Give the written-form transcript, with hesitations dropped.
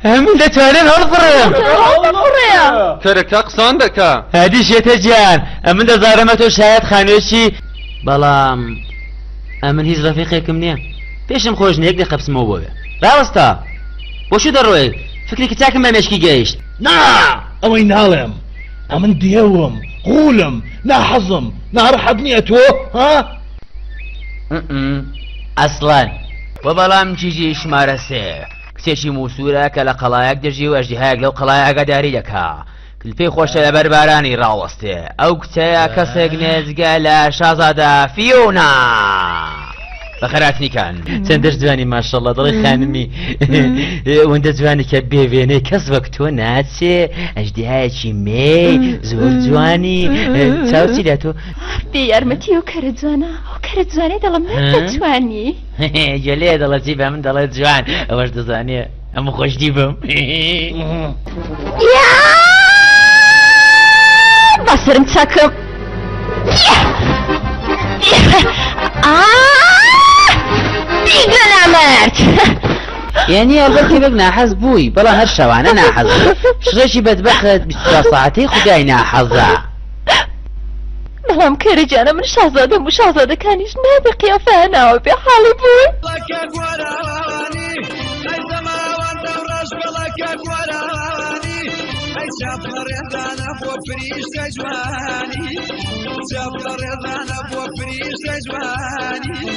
من دەتوانێت هەڵبڕێم کەرەکە قسان دەکا هادی شێتە گیان ئەمن دەزارەمە تۆ شاید خانوێکی بەڵام ئەمن هیچ ڕەفیقێکم نییە پێشم خۆشنەیەک لە قەپسمەوە بۆوێ ڕاوەستا بۆشو دەڕۆی فکرێکی چاکم بە مێشکی گەیشت نا ئەوەی ناڵێم ئەمن دێوم غوولم ناحەزم ناڕەحەت نییە تۆ ها ئەسڵان بۆ بەڵام چیزی ژمارە سێ کچێکی موسوورە کە لە قەڵایەک دەژی و ئەژدیهایەک لەو قەڵای ئاگاداری دەکا کلپەی خۆشە لەبەر بارانی ڕاوەستێ ئەو کچەیە کەسێک نێزگە لە شازادە فیۆنا بەخەراتنیکان چەندەش جوانی ماشەڵڵا دڵی خانمی ئەوەندە جوانی کە بێوێنەی کەس وەک تۆ ناچێ ئەژدیهایەکی مێ زۆر جوانی چاوچی لە تۆ بێ یارمەتی ئەو کەرە جوانە ئەو کەرە جوانێ دەڵم نەتوانی جەلێ دەڵەتی بە من دەڵێت جوان ئەوەش دەزانێ ئەمە خۆشدی بم بەسرم چاکم بیگە نامەرد یعنی ئەلبەت کەبێک ناحەز بووی بەڵام هەر شەوانە ناحەز شڕێکی بەدبەخت 24 ساعەتەی خودای ناحەزە بەڵام کەرەجانە من شازادەم و شازادەکانیش نابێ قیافە ناوە بێ حاڵی بوون جابنا رضانا بو فريش تجواني